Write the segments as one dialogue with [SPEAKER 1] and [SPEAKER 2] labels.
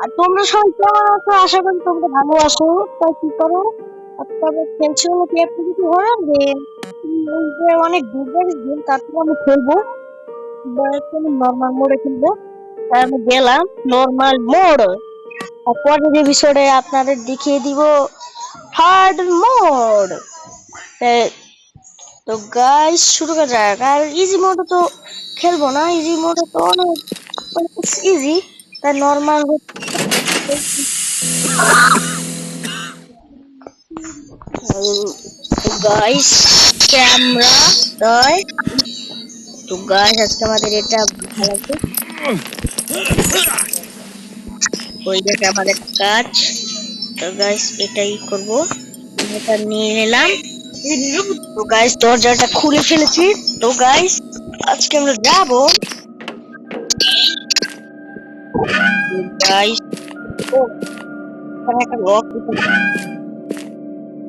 [SPEAKER 1] আর তোমরা সবাই কেমন আছো? আশা করি তোমরা ভালো আছো। তাই কি করো? আজকে আমরা খেলছি হলো কি একটা কিছু হরর গেম। ওই যে অনেক দুর্বার গেম, তারপরে আমি খেলবো নর্মাল মোডে খেলবো। তাই আমি গেলাম নর্মাল মোড। আর পরের এপিসোডে আপনাদের দেখিয়ে দিব হার্ড মোড। তো গাইস শুরু করা যাক। আর ইজি মোডে তো খেলবো না, ইজি মোডে তো অনেক ইজি। তাই নর্মাল তো গাইস ক্যামেরা তাই তো গাইস আজকে আমাদের এটা ভালো লাগবে। ওই দেখে আমাদের কাজ। তো গাইস এটাই করব, এটা নিয়ে নিলাম। তো গাইস দরজাটা খুলে ফেলেছি। তো গাইস আজকে আমরা যাবো গাইস। ও এখানে একটা লক,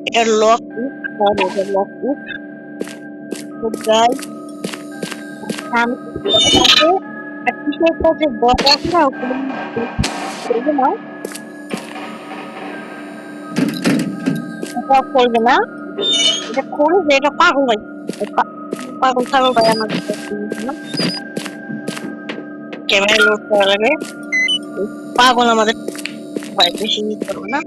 [SPEAKER 1] এটা লক, এটা লক। তো গাইস আমি কিসের কাছে বট আছে না, করবে না, এটা করবে না, এটা করবে, এটা পাগল ভাই, পাগল ছাগল ভাই। আমার ক্যামেরা লোড করা লাগে, পাগল আমাদের ভাই বেশি ইউজ করবো না।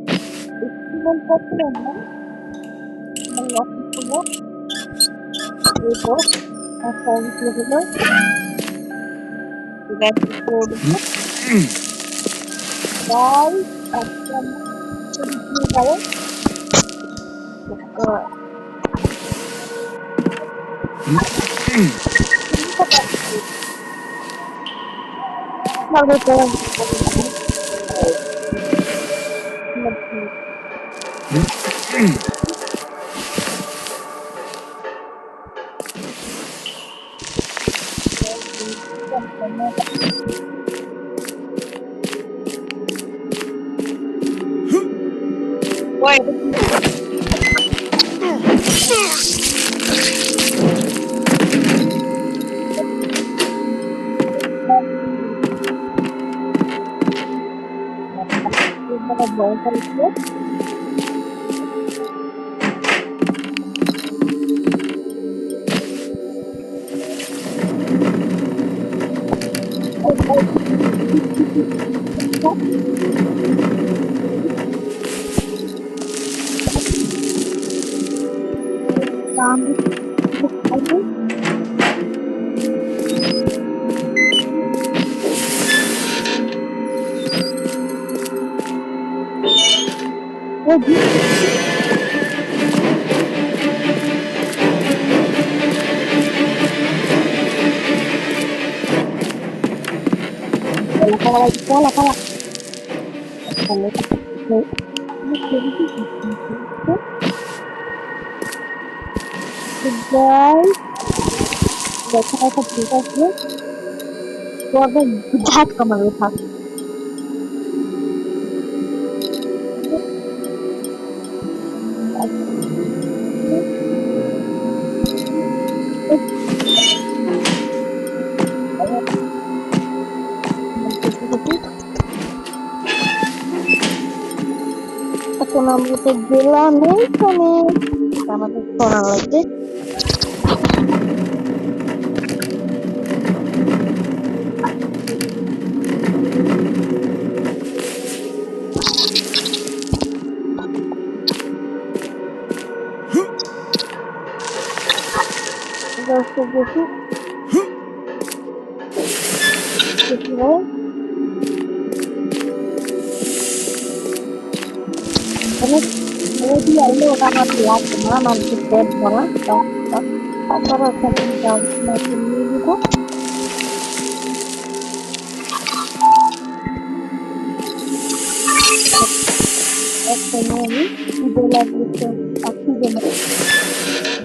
[SPEAKER 1] ঝাটকা মারবে থাক। এখন আমরা তো গেলাম এইখানে, আমাদের করা লাগবে।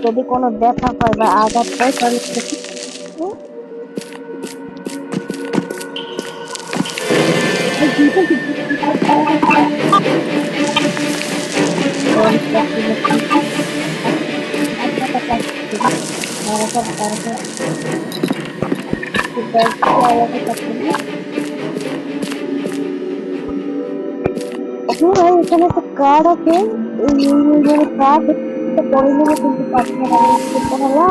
[SPEAKER 1] যদি কোনো ব্যথা পায় বা আঘাত পায় তাহলে হ্যাঁ ভাই, এখানে একটা কার্ড আছে। এই কার্ড পরে নেবো, কিন্তু কার্ডটা ব্যবহার করতে লাগে।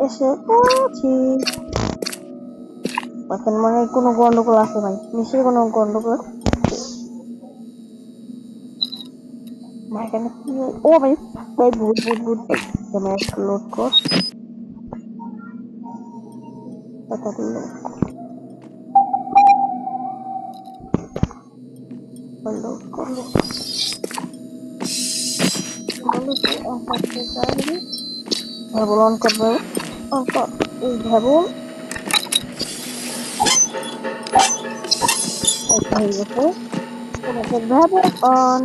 [SPEAKER 1] এসে পড়ছি। এখন মনে হয় কোনো গন্ডগোল আছে ভাই, নিশ্চয়ই কোনো গন্ডগোল। এখানে কি? ও ভাই, ভাই ভূত ভূত ভূত ভাই, ক্যামেরা লোড কর। লোড করলো ভ্যাবল অন করবো। অন কর এই ভ্যাবল। হয়ে গেছে তোমাদের ভ্যাবল অন।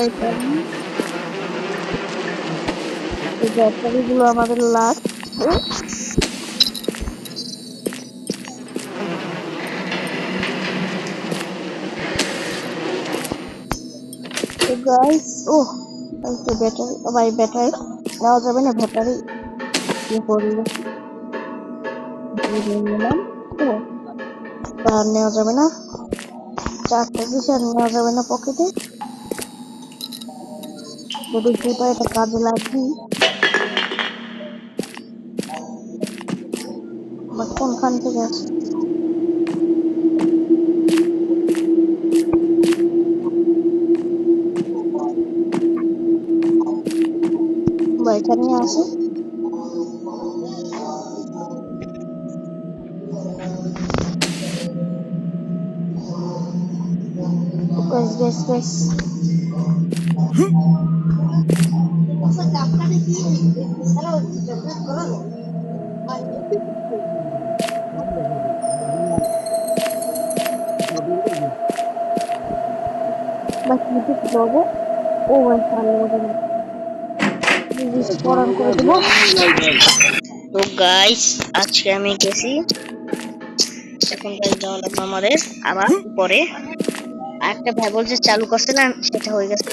[SPEAKER 1] এই ব্যাটারি গুলো আমাদের লাগবে। তো গাইস, ও ব্যাটারি, ভাই ব্যাটারি নেওয়া যাবে না, ব্যাটারি ইয়ে করলে নিলাম। ও আর নেওয়া যাবে না, 4টা পিস আর নেওয়া যাবে না পকেটে। যদি সেটা এটা কাজে লাগবে। বাট কোনখান থেকে আসে বা এখানে আসে। গাইস গাইস গাইস, বাস নিতে যাবো। ও ভাই স্মরণ করে দেবো। তো গাইস, আজকে আমি গেছি, এখন গাইস যাওয়া লাগবে আমাদের আবার পরে। আরেকটা ভ্যাবল যে চালু করছে না, সেটা হয়ে গেছে।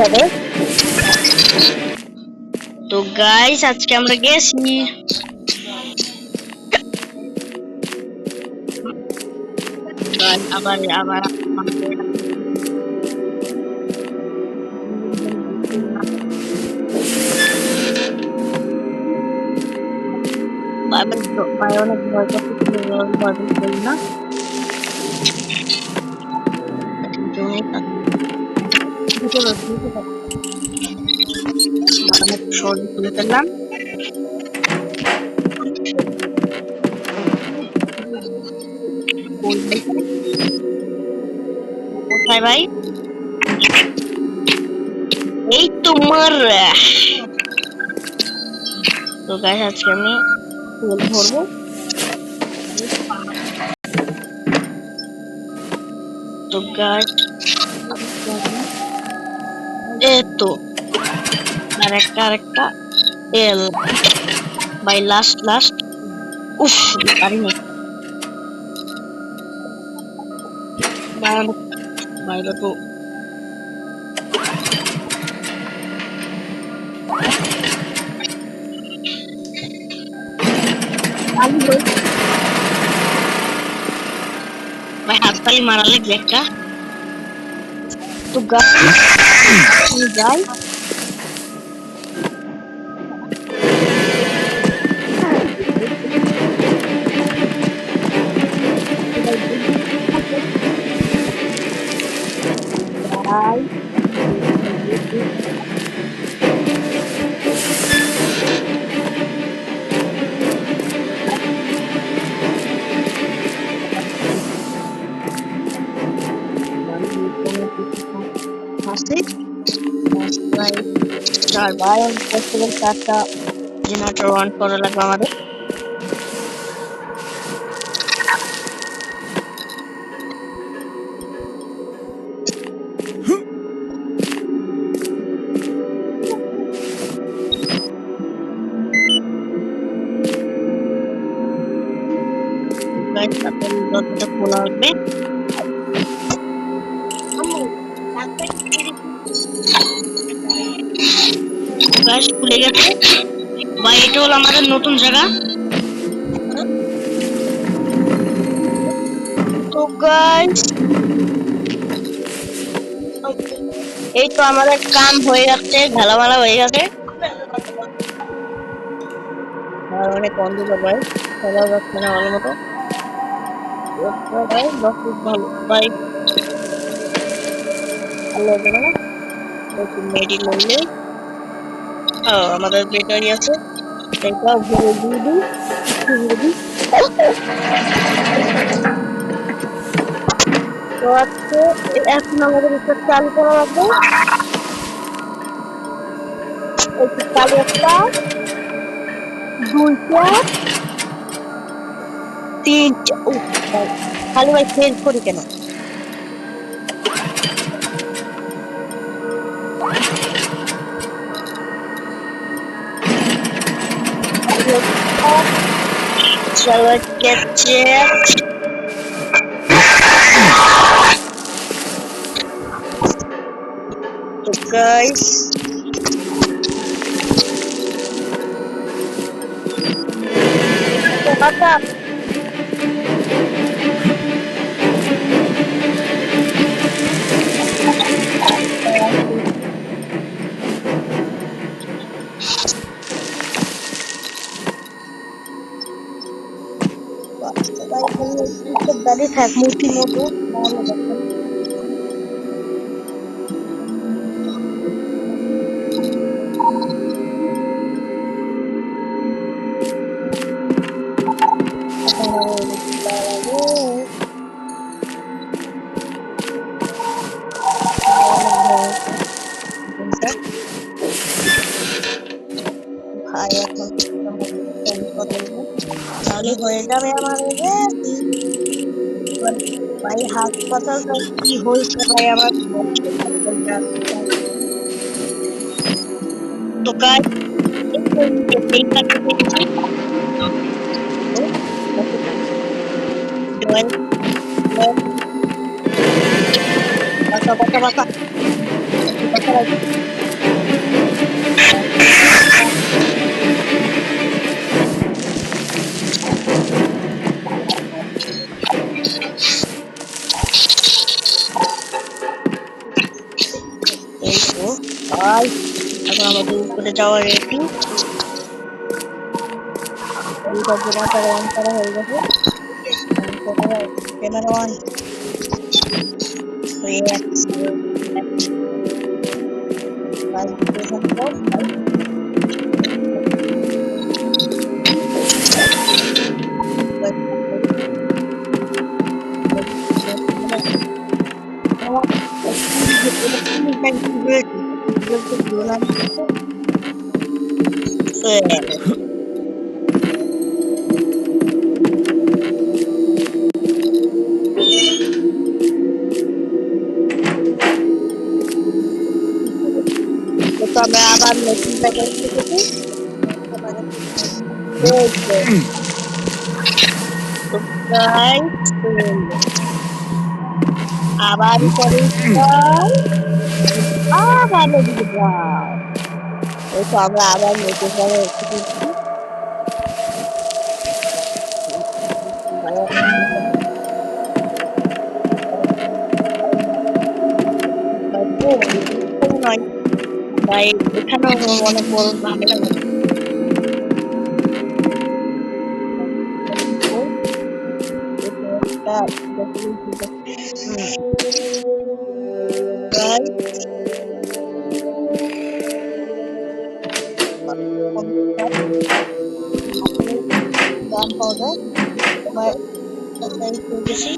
[SPEAKER 1] হবে। তো গাইস, আজকে আমরা গেছি। আবার আবার অনেক ভয় করতে না। সহজে খুলে ফেললাম। কোথায় ভাই? এই তোমার। তো গাইস, আজকে আমি তেল ভরবো। তো গাইস, তো আরেকটা তেল ভাই, লাস্ট। উফ, পারিনি বাইরে তো। ভাই হাততালি মারা লাগবে একটা। তো যাই চারটা জেনারেটর অন করা লাগবে আমাদের। গাইস তারপর দরজাটা খোলা হবে। গাইস খুলে গেছে ভাই, এটা হলো আমাদের নতুন জায়গা। তো গাইস এই তো আমাদের কাম হয়ে যাচ্ছে, ঢালামালা হয়ে গেছে। আর অনেক অন্ধকার ভাই, চলা যাচ্ছে না ভালো মতো। ভাই 10 মিনিট ভালো ভাই, ভালো হবে না। মেডি লইলে আমাদের ব্যাটারি আছে, এটা ভরে দিয়ে দিই। তো আজকে এখন আমাদের একটা চালু করা লাগবে। এই যে চালু একটা, দুইটা, তিনটা। ও ভাই, খালি ভাই চেঞ্জ করি কেন? চলো কেচে তো গাইস বাবা দাঁড়িয়ে থাক মূর্তির মতো, তাহলে দেখেন। ভাই এখন তাহলে হয়ে যাবে আমার ভাই। হাসপাতালটা কি হয়েছে ভাই আমার? তো কাজ বাঁকা বাঁকা বাঁকা এই তো ভাই, এখন আমাদের উপরে যাওয়ার রেডি। দুইটা জেনারেটর অন করা হয়ে গেছে। ক্যামেরা অন, তো আমরা আবার নতুন জায়গায় এসেছি। তো guys, আবার পরে আবার ওদিকে যাও। এই তো আমরা আবার নতুন জায়গায় এসেছি। নয় ভাই, এখানেও অনেক বড় ঝামেলা হচ্ছে। গান পাওয়া যায় বেশি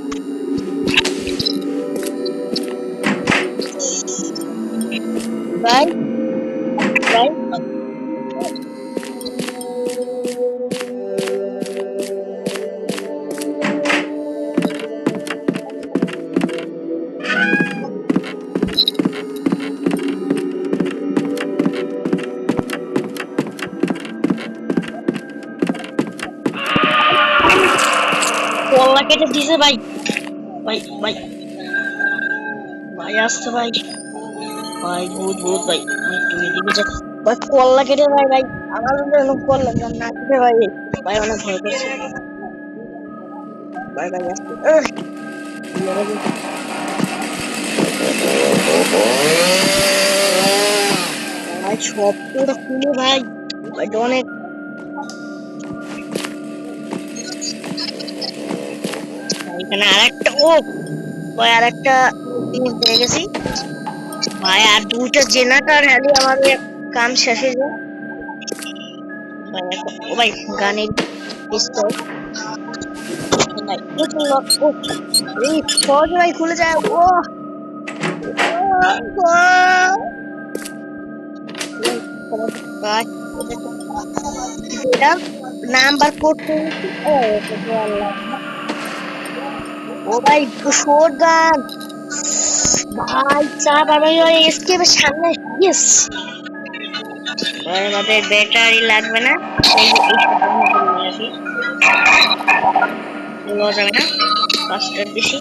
[SPEAKER 1] ভাই ভাই কলা কেটে দিছে ভাই। ভাই ভাই ভাই আসছে ভাই। ভাই ভূত ভূত ভাই, আমি একটু এদিকে যাই। ভাই কলা কেটে ভাই ভাই, আমার করলাম না কেটে ভাই। ভাই অনেক ভয় করছে। ভাই ভাই আসছে। মেরে দিন। ভাই সবটা খুলে ভাই। ভাই অনেক। এখানে আরেকটা, ও ভাই আরেকটা জিনিস পেয়ে গেছি। ভাই আর দুইটা জেনারেটর হ্যালি আমাদের কাম শেষ হয়ে যায়। ভাই ও ভাই গানের পিস্তল ভাই প্রচুর ও এই সহজে ভাই খুলে যায়। ও এটা নাম্বার করতে, ও ও ভাই শোট গান ভাই, চাপ আমি ওই এসকেপের সামনে। ইয়েস ভাই, আমাদের ব্যাটারি লাগবে না। এই যে এই সাথে আমি করে নিয়ে আসি, নেওয়া যাবে না, পাঁচটার বেশি।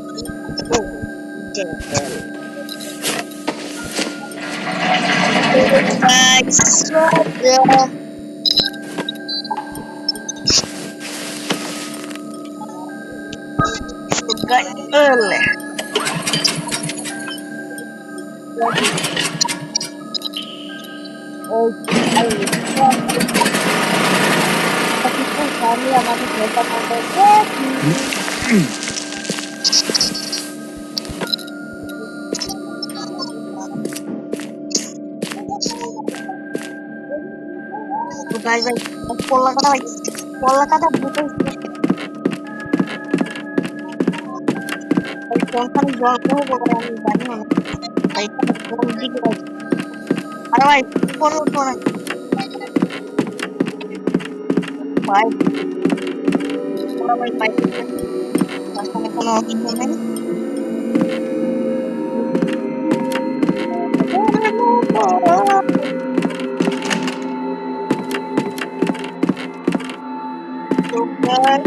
[SPEAKER 1] ও ভাই ভাই কলাকাটা ভাই, কলাকাটা বুঝে কোনখানে জল হবো আমি জানি না। ভাই কোন দিকে ভাই, আরে ভাই করবো তোরা ভাই, তোরা ভাই পাইতে মাঝখানে কোনো অপশন নেই। তো ভাই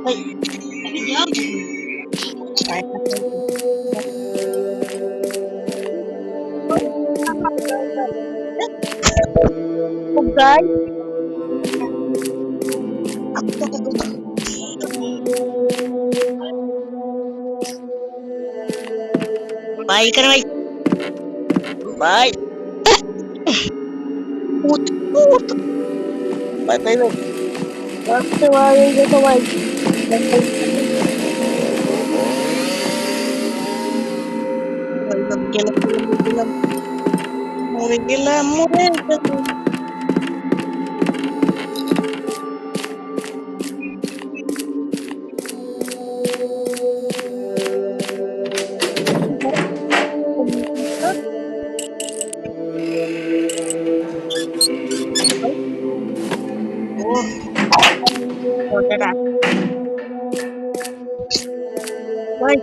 [SPEAKER 1] ভাই guys, भाई कर भाई भाई उठ उठ भाई भाई भाई रास्ते भाई देखो भाई मरे गेला मरे ভাই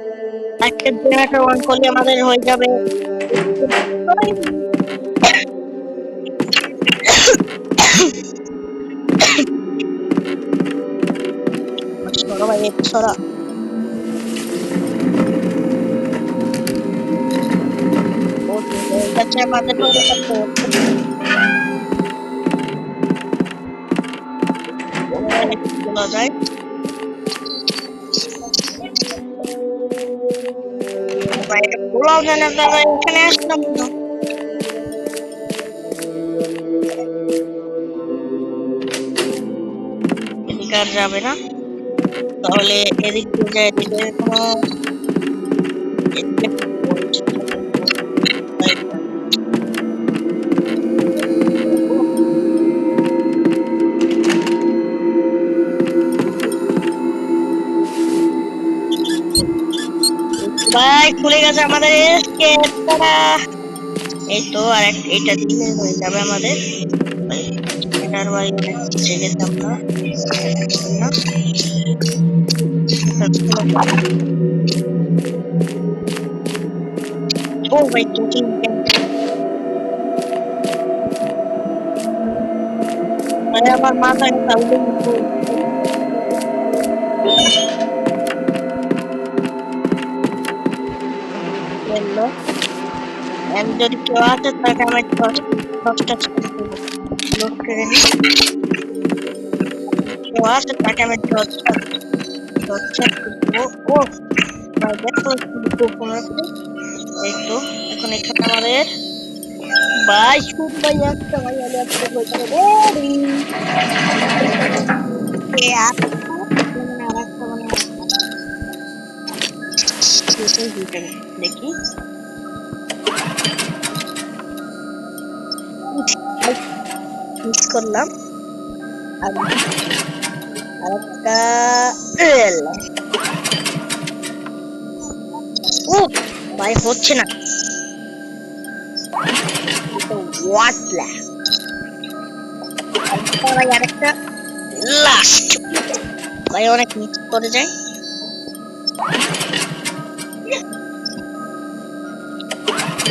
[SPEAKER 1] একটা জেনারেটর অন করলে আমাদের হয়ে যাবে। সরা ভাই এক সরা ওকে আচ্ছা আমাদের হয়ে যাচ্ছে বলা যায়। ভাই এটা বলাও যায় না দাদা, এখানে আসলাম না এদিকে আর যাবে না, তাহলে এদিক দিয়ে যায়, এদিকে কোনো ভাই খুলে গেছে আমাদের এসকেপ তারা। এই তো আর এটা দিলে হয়ে যাবে আমাদের। এটার ভাই অনেক নিচে গেতাম না ও ভাই কোচিং মানে আমার মাথায় তাহলে বললো যদি কেউ আসে তাকে আমি দশটা ছেড়ে দেবো। লোক কেড়ে নি, কেউ আসে তাকে আমি দশটা ছেড়ে দেবো। ও ভাই দেখো কোনো এই তো এখন এখানে আমাদের ভাই শুট ভাই একটা ভাই আমি একটা বইটাকে রেডি কে আসছে মানে আর একটা মানে দেখি মিস করলাম আর আরেকটা ও ভাই হচ্ছে না ওয়াটলা ভাই আরেকটা লাস্ট ভাই অনেক মিস করে যায়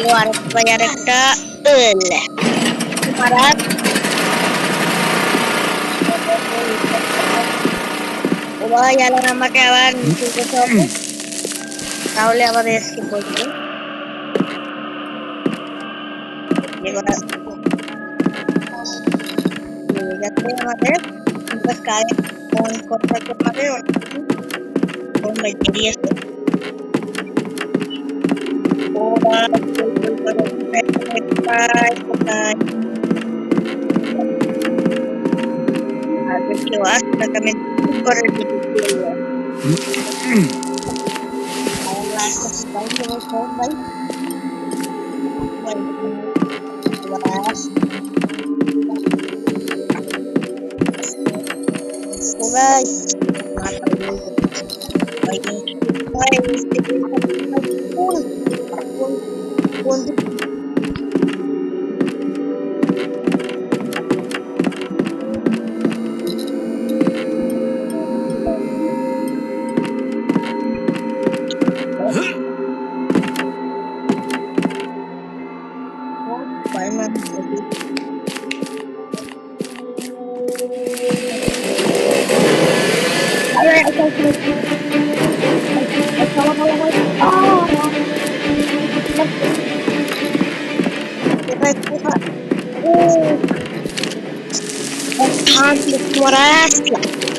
[SPEAKER 1] ও আরেকটা ভাই আরেকটা মারার ও ভাই আবার আমাকে আবার নিচে যেতে হবে তাহলে আবার এসকে বলবে এবার যাতে আমাদের কারেন্ট অন করতে হবে অন ভাই বেরিয়েছে ওরা আর কেউ আসে তাকে আমি করে দিচ্ছি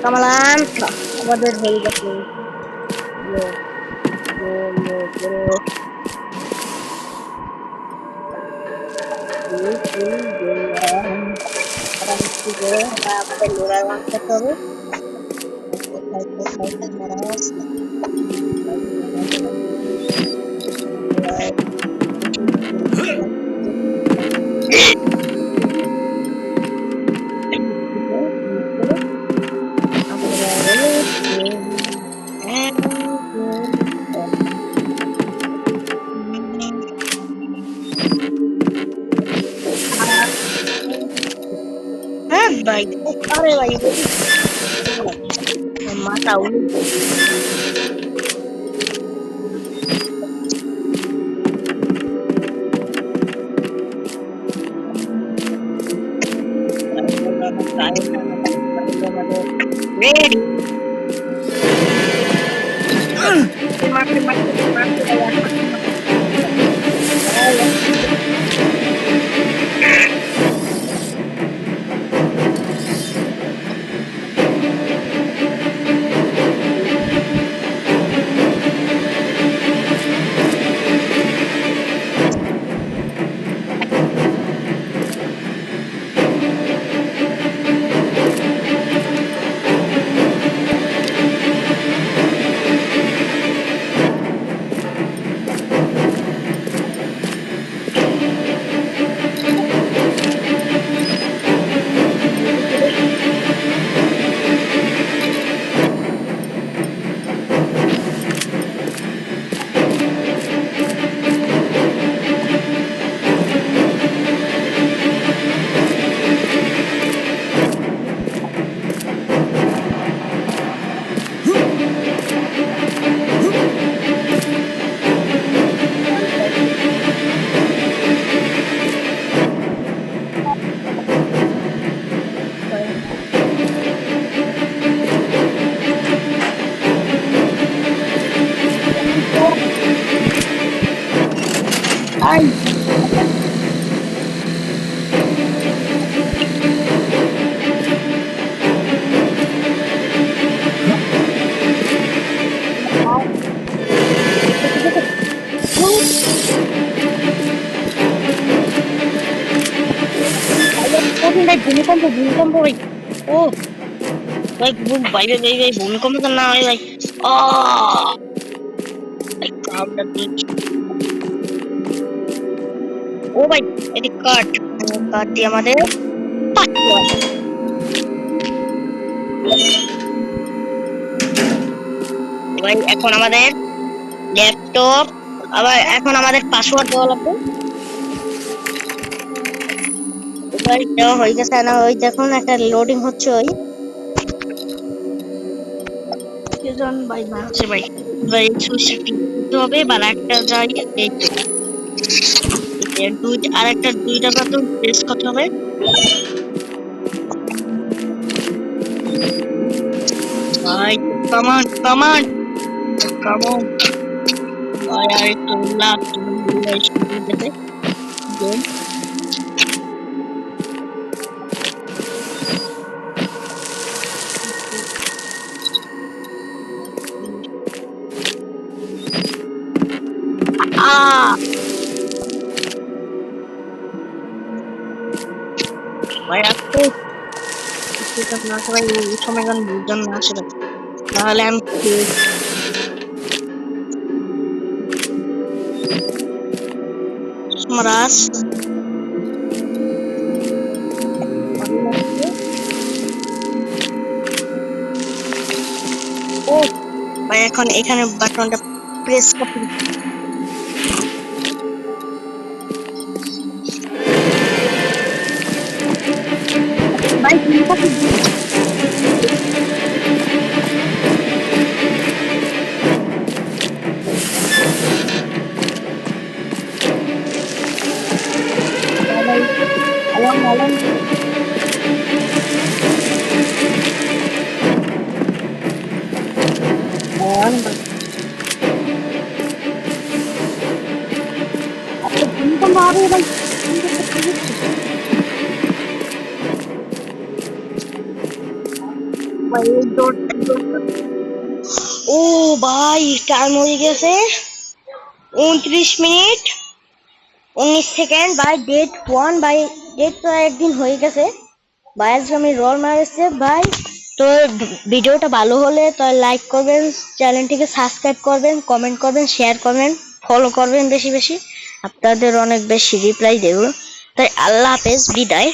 [SPEAKER 1] Kamalan, what did he get me? Baik, are lagi mata ulu. Ready. ভূমিকম্প ভূমিকম্প ভাই। ও ভাই বাইরে ভাই ভাই ভূমিকম্প তো না হয় ভাই। ভাই কামটা দিক। ও ভাই এটি কাট, কাট দিয়ে আমাদের ভাই এখন আমাদের ল্যাপটপ, আবার এখন আমাদের পাসওয়ার্ড দেওয়া লাগবে। ভাই দেওয়া হয়ে গেছে না? ওই দেখুন একটা লোডিং হচ্ছে। ওই জন ভাই মারছে ভাই। ভাই সুইচটা ক্লিক করতে হবে, বা একটা যাই এই তো দুই আর একটা দুইটা বাটন প্রেস করতে হবে। ভাই কমান কমান কমান ভাই, আর একটু লাভ তুমি ভাই শুরু দেবে গেম। ভাই আপনি না সবাই এই সময় গান বুঝছেন না আসলে, তাহলে আমি মারাস ও ভাই এখন এখানে বাটনটা প্রেস করতে ভাই আলাম আলাম ও ভাই টাইম হয়ে গেছে 29 minute 19 second by date 1 by date তো একদিন হয়ে গেছে ভাই। আজকে আমি রোল মারেছে ভাই। তো ভিডিওটা ভালো হলে তো লাইক করবেন, চ্যানেলটিকে সাবস্ক্রাইব করবেন, কমেন্ট করবেন, শেয়ার করবেন, ফলো করবেন বেশি বেশি। আপনাদের অনেক বেশি রিপ্লাই দেব। তাই আল্লাহ হাফেজ, বিদায়।